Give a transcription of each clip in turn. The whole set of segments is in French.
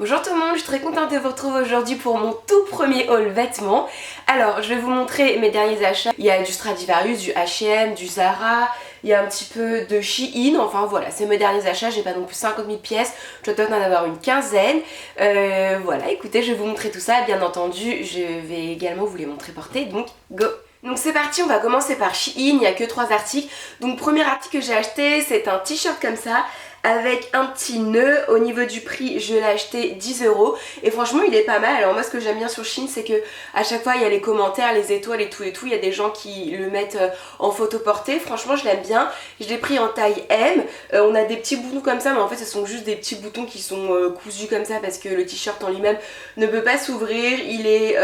Bonjour tout le monde, je suis très contente de vous retrouver aujourd'hui pour mon tout premier haul vêtements. Alors je vais vous montrer mes derniers achats. Il y a du Stradivarius, du H&M, du Zara, il y a un petit peu de Shein, enfin voilà, c'est mes derniers achats, j'ai pas non plus 50 000 pièces, je dois en avoir une quinzaine. Voilà, écoutez, je vais vous montrer tout ça, bien entendu, je vais également vous les montrer portés, donc go! Donc c'est parti, on va commencer par Shein, il n'y a que 3 articles. Donc premier article que j'ai acheté, c'est un t-shirt comme ça, avec un petit nœud. Au niveau du prix, je l'ai acheté 10 € et franchement il est pas mal. Alors moi ce que j'aime bien sur Shein, c'est que à chaque fois il y a les commentaires, les étoiles et tout, il y a des gens qui le mettent en photo portée. Franchement je l'aime bien, je l'ai pris en taille M. On a des petits boutons comme ça, mais en fait ce sont juste des petits boutons qui sont cousus comme ça parce que le t-shirt en lui-même ne peut pas s'ouvrir. Il est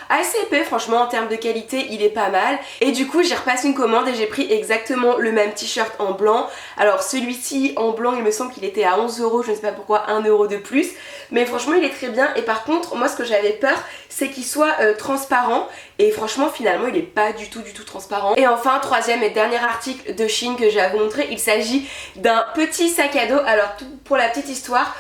assez épais, franchement en termes de qualité il est pas mal. Et du coup j'ai repassé une commande et j'ai pris exactement le même t-shirt en blanc. Alors celui-ci en blanc il me semble qu'il était à 11 €, je ne sais pas pourquoi, 1 € de plus, mais franchement il est très bien. Et par contre moi ce que j'avais peur c'est qu'il soit transparent, et franchement finalement il est pas du tout transparent. Et enfin troisième et dernier article de Shein que j'ai à vous montrer, il s'agit d'un petit sac à dos. Alors pour la petite histoire,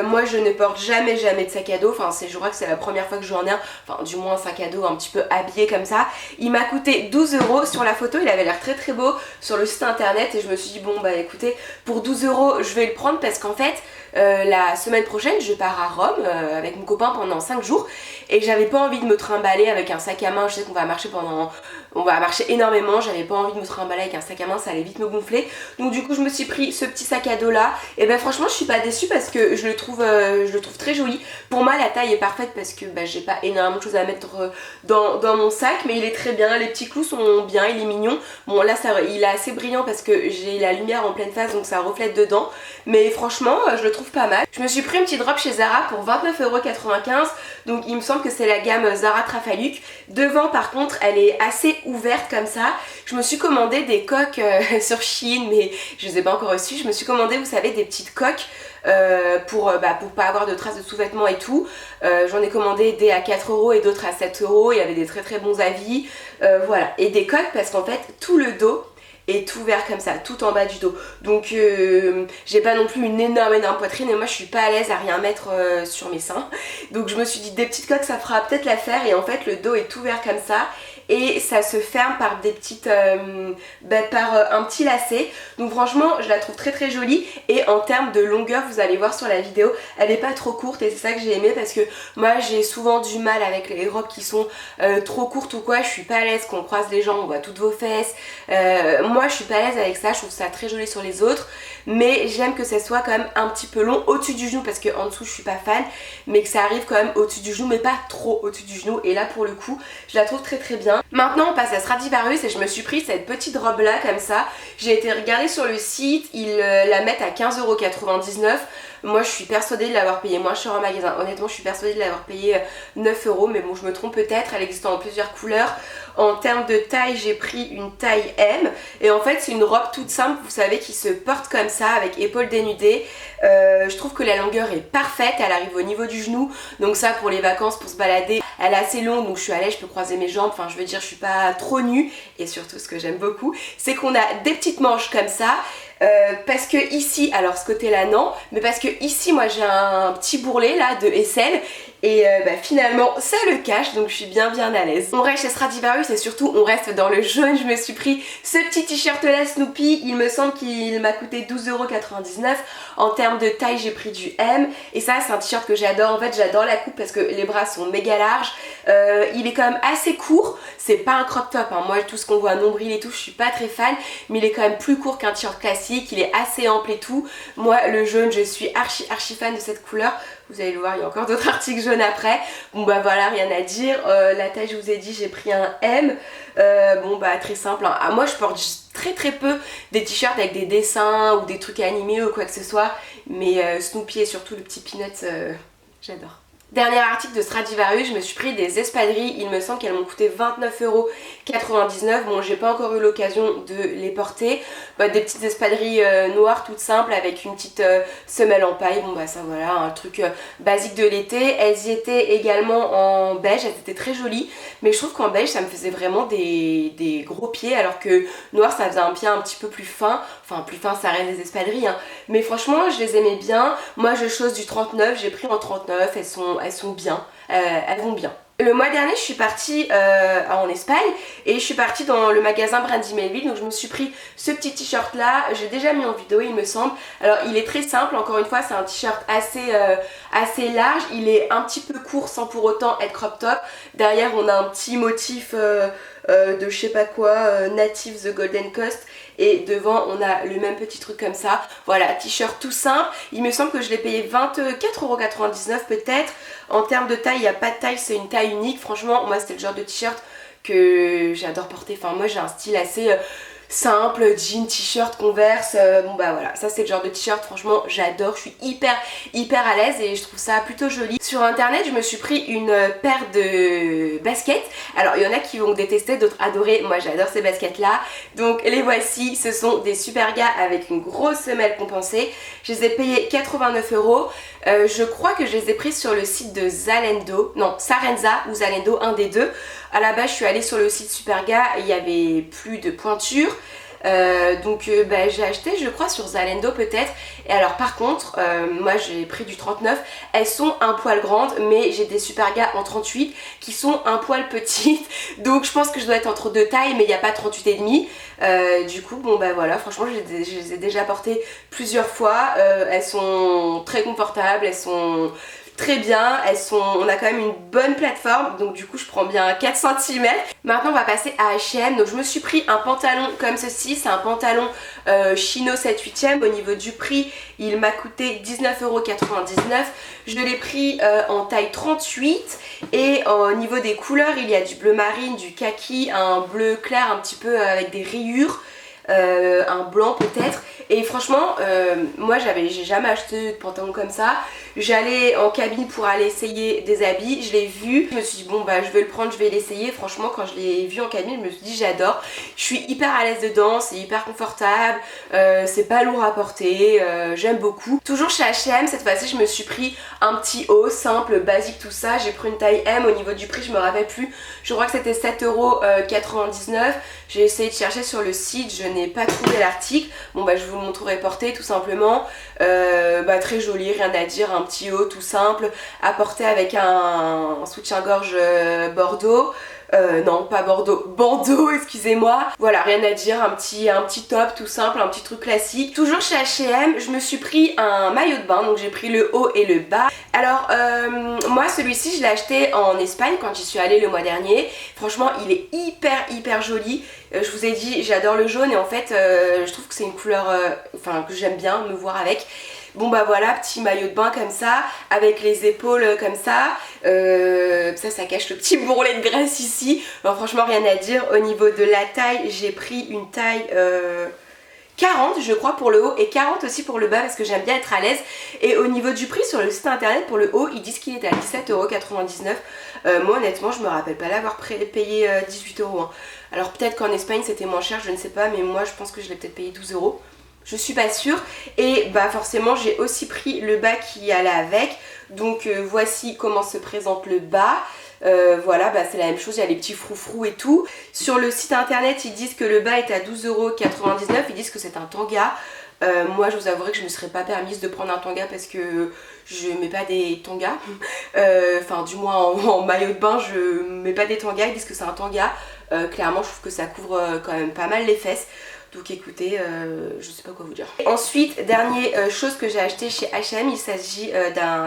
moi je ne porte jamais de sac à dos, enfin je crois que c'est la première fois que j'en ai un, enfin du moins un sac à dos un petit peu habillé comme ça. Il m'a coûté 12 €, sur la photo il avait l'air très beau sur le site internet, et je me suis dit bon bah écoutez, pour 12 € je vais le prendre parce qu'en fait la semaine prochaine je pars à Rome avec mon copain pendant 5 jours et j'avais pas envie de me trimballer avec un sac à main. Je sais qu'on va marcher énormément, j'avais pas envie de me trimballer avec un sac à main, ça allait vite me gonfler. Donc du coup je me suis pris ce petit sac à dos là, et ben franchement je suis pas déçue parce que je le trouve très joli. Pour moi la taille est parfaite parce que j'ai pas énormément de choses à mettre dans mon sac, mais il est très bien, les petits clous sont bien, il est mignon. Bon là il est assez brillant parce que j'ai la lumière en pleine face donc ça reflète dedans, mais franchement je le trouve pas mal. Je me suis pris une petite robe chez Zara pour 29,95 €, donc il me semble que c'est la gamme Zara Trafalluc. Devant par contre elle est assez ouverte comme ça. Je me suis commandé des coques sur Shein, mais je les ai pas encore reçues. Je me suis commandé, vous savez, des petites coques pour pas avoir de traces de sous-vêtements et tout. J'en ai commandé des à 4 € et d'autres à 7 €. Il y avait des très bons avis. Voilà, et des coques parce qu'en fait tout le dos est ouvert comme ça, tout en bas du dos. Donc j'ai pas non plus une énorme poitrine, et moi je suis pas à l'aise à rien mettre sur mes seins. Donc je me suis dit des petites coques ça fera peut-être l'affaire, et en fait le dos est ouvert comme ça et ça se ferme par des petites par un petit lacet. Donc franchement je la trouve très jolie, et en termes de longueur vous allez voir sur la vidéo elle est pas trop courte, et c'est ça que j'ai aimé parce que moi j'ai souvent du mal avec les robes qui sont trop courtes ou quoi. Je suis pas à l'aise qu'on croise les jambes, on voit toutes vos fesses. Moi je suis pas à l'aise avec ça, je trouve ça très joli sur les autres, mais j'aime que ça soit quand même un petit peu long au-dessus du genou parce que en dessous je suis pas fan, mais que ça arrive quand même au-dessus du genou, mais pas trop au-dessus du genou, et là pour le coup je la trouve très bien. Maintenant on passe à Stradivarius, et je me suis pris cette petite robe là comme ça. J'ai été regarder sur le site, ils la mettent à 15,99 €. Moi je suis persuadée de l'avoir payé moins cher en magasin, honnêtement je suis persuadée de l'avoir payé 9 €, mais bon je me trompe peut-être, elle existe en plusieurs couleurs. En termes de taille j'ai pris une taille M, et en fait c'est une robe toute simple, vous savez, qui se porte comme ça avec épaules dénudées. Je trouve que la longueur est parfaite, elle arrive au niveau du genou, donc ça pour les vacances, pour se balader, elle est assez longue donc je suis à l'aise, je peux croiser mes jambes, enfin je veux dire je suis pas trop nue. Et surtout ce que j'aime beaucoup c'est qu'on a des petites manches comme ça. Parce que ici, alors ce côté là non, mais parce que ici moi j'ai un petit bourrelet là de aisselle, et finalement ça le cache, donc je suis bien à l'aise. On reste chez Stradivarius et surtout on reste dans le jaune. Je me suis pris ce petit t-shirt là Snoopy, il me semble qu'il m'a coûté 12,99 €. En termes de taille j'ai pris du M, et ça c'est un t-shirt que j'adore. En fait j'adore la coupe parce que les bras sont méga larges, il est quand même assez court, c'est pas un crop top hein. Moi tout ce qu'on voit nombril et tout je suis pas très fan, mais il est quand même plus court qu'un t-shirt classique, il est assez ample et tout. Moi le jaune je suis archi fan de cette couleur. Vous allez le voir, il y a encore d'autres articles jaunes après. Bon bah voilà, rien à dire. La taille je vous ai dit, j'ai pris un M. Bon bah très simple hein. Ah, moi je porte très peu des t-shirts avec des dessins ou des trucs animés ou quoi que ce soit, mais Snoopy et surtout le petit Peanut, j'adore. Dernier article de Stradivarius, je me suis pris des espadrilles, il me semble qu'elles m'ont coûté 29,99 €. Bon, j'ai pas encore eu l'occasion de les porter. Bah, des petites espadrilles noires toutes simples avec une petite semelle en paille. Bon bah ça voilà, un truc basique de l'été. Elles y étaient également en beige, elles étaient très jolies. Mais je trouve qu'en beige ça me faisait vraiment des gros pieds, alors que noir ça faisait un pied un petit peu plus fin. Enfin plus fin, ça reste des espadrilles hein. Mais franchement je les aimais bien. Moi je chose du 39, j'ai pris en 39, elles sont bien, elles vont bien. Le mois dernier je suis partie en Espagne et je suis partie dans le magasin Brandy Melville, donc je me suis pris ce petit t-shirt là, j'ai déjà mis en vidéo il me semble. Alors il est très simple, encore une fois c'est un t-shirt assez large, il est un petit peu court sans pour autant être crop top. Derrière on a un petit motif de je sais pas quoi, Native The Golden Coast, et devant on a le même petit truc comme ça. Voilà, t-shirt tout simple, il me semble que je l'ai payé 24,99 € peut-être. En termes de taille, il n'y a pas de taille, c'est une taille unique. Franchement moi c'était le genre de t-shirt que j'adore porter. Enfin moi j'ai un style assez simple, jean, t-shirt, converse, bon bah voilà, ça c'est le genre de t-shirt, franchement j'adore, je suis hyper à l'aise et je trouve ça plutôt joli. Sur internet je me suis pris une paire de baskets, alors il y en a qui vont détester, d'autres adorer, moi j'adore ces baskets là, donc les voici, ce sont des Superga avec une grosse semelle compensée, je les ai payées 89 €. Je crois que je les ai prises sur le site de Zalando, non Sarenza ou Zalando, un des deux. À la base je suis allée sur le site Superga et il n'y avait plus de pointure. Donc bah, j'ai acheté je crois sur Zalando peut-être. Et alors par contre moi j'ai pris du 39, elles sont un poil grandes, mais j'ai des Superga en 38 qui sont un poil petites, donc je pense que je dois être entre deux tailles, mais il n'y a pas 38,5. Du coup bon bah voilà, franchement je les ai déjà portées plusieurs fois, elles sont très confortables, elles sont très bien, on a quand même une bonne plateforme, donc du coup je prends bien 4 cm. Maintenant on va passer à H&M, donc je me suis pris un pantalon comme ceci, c'est un pantalon chino 7/8e, au niveau du prix il m'a coûté 19,99 €, je l'ai pris en taille 38 et au niveau des couleurs il y a du bleu marine, du kaki, un bleu clair un petit peu avec des rayures, un blanc peut-être, et franchement moi j'ai jamais acheté de pantalon comme ça. J'allais en cabine pour aller essayer des habits, je l'ai vu, je me suis dit bon bah je vais le prendre, je vais l'essayer. Franchement quand je l'ai vu en cabine je me suis dit j'adore, je suis hyper à l'aise dedans, c'est hyper confortable, c'est pas lourd à porter, j'aime beaucoup. Toujours chez H&M, cette fois-ci je me suis pris un petit haut simple, basique tout ça, j'ai pris une taille M. Au niveau du prix je me rappelle plus, je crois que c'était 7,99 €. J'ai essayé de chercher sur le site, je n'ai pas trouvé l'article. Bon bah je vous le montrerai porté tout simplement. Bah très joli, rien à dire, un petit haut tout simple à porter avec un soutien-gorge bordeaux. Non pas bordeaux, bandeau excusez-moi. Voilà, rien à dire, un petit top tout simple, un petit truc classique. Toujours chez H&M, je me suis pris un maillot de bain, donc j'ai pris le haut et le bas. Alors moi celui-ci je l'ai acheté en Espagne quand j'y suis allée le mois dernier. Franchement il est hyper joli. Je vous ai dit j'adore le jaune et en fait je trouve que c'est une couleur que j'aime bien me voir avec. Bon bah voilà, petit maillot de bain comme ça, avec les épaules comme ça, ça cache le petit bourrelet de graisse ici. Alors franchement rien à dire. Au niveau de la taille, j'ai pris une taille 40 je crois pour le haut et 40 aussi pour le bas parce que j'aime bien être à l'aise. Et au niveau du prix sur le site internet pour le haut, ils disent qu'il est à 17,99 €. Moi honnêtement je me rappelle pas l'avoir payé 18 € hein. Alors peut-être qu'en Espagne c'était moins cher, je ne sais pas, mais moi je pense que je l'ai peut-être payé 12 €. Je suis pas sûre. Et bah forcément j'ai aussi pris le bas qui allait avec. Donc voici comment se présente le bas. Voilà, bah c'est la même chose, il y a les petits froufrous et tout. Sur le site internet ils disent que le bas est à 12,99 €, ils disent que c'est un tanga. Moi je vous avouerai que je ne me serais pas permise de prendre un tanga parce que je mets pas des tangas. Enfin du moins en maillot de bain je mets pas des tangas, ils disent que c'est un tanga. Clairement je trouve que ça couvre quand même pas mal les fesses. Donc écoutez, je sais pas quoi vous dire. Ensuite, dernière chose que j'ai acheté chez H&M, il s'agit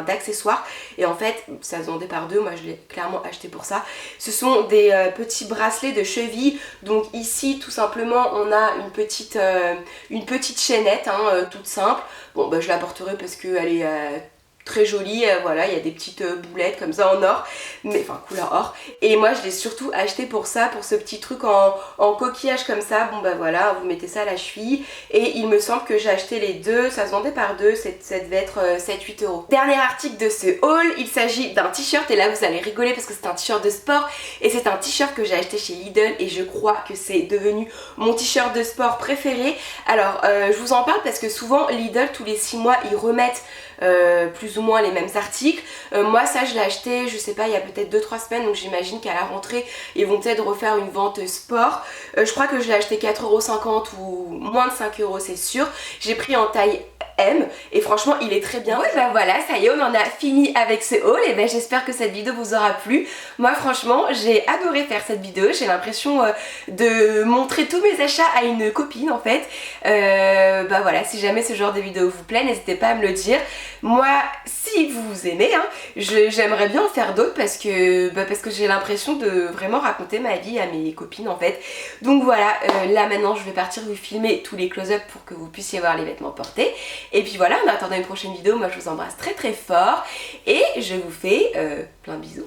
d'accessoires. Et en fait, ça se vendait par deux, moi je l'ai clairement acheté pour ça. Ce sont des petits bracelets de cheville. Donc ici, tout simplement, on a une petite chaînette, hein, toute simple. Bon, bah je la porterai parce qu'elle est très joli, voilà, il y a des petites boulettes comme ça en or, mais enfin couleur or. Et moi je l'ai surtout acheté pour ça, pour ce petit truc en coquillage comme ça. Bon bah voilà, vous mettez ça à la cheville. Et il me semble que j'ai acheté les deux, ça se vendait par deux, ça devait être 7-8 euros. Dernier article de ce haul, il s'agit d'un t-shirt, et là vous allez rigoler parce que c'est un t-shirt de sport. Et c'est un t-shirt que j'ai acheté chez Lidl et je crois que c'est devenu mon t-shirt de sport préféré. Alors je vous en parle parce que souvent Lidl tous les 6 mois ils remettent plus ou moins les mêmes articles. Moi ça je l'ai acheté, je sais pas, il y a peut-être 2-3 semaines, donc j'imagine qu'à la rentrée ils vont peut-être refaire une vente sport. Je crois que je l'ai acheté 4,50 € ou moins de 5 € c'est sûr. J'ai pris en taille M et franchement il est très bien. Ouais bah voilà, ça y est, on en a fini avec ce haul. Et ben j'espère que cette vidéo vous aura plu. Moi franchement j'ai adoré faire cette vidéo, j'ai l'impression de montrer tous mes achats à une copine en fait. Bah voilà, si jamais ce genre de vidéo vous plaît, n'hésitez pas à me le dire. Moi si vous aimez, hein, j'aimerais bien en faire d'autres parce que j'ai l'impression de vraiment raconter ma vie à mes copines en fait. Donc voilà, là maintenant je vais partir vous filmer tous les close-up pour que vous puissiez voir les vêtements portés. Et puis voilà, en attendant une prochaine vidéo, moi je vous embrasse très très fort et je vous fais plein de bisous.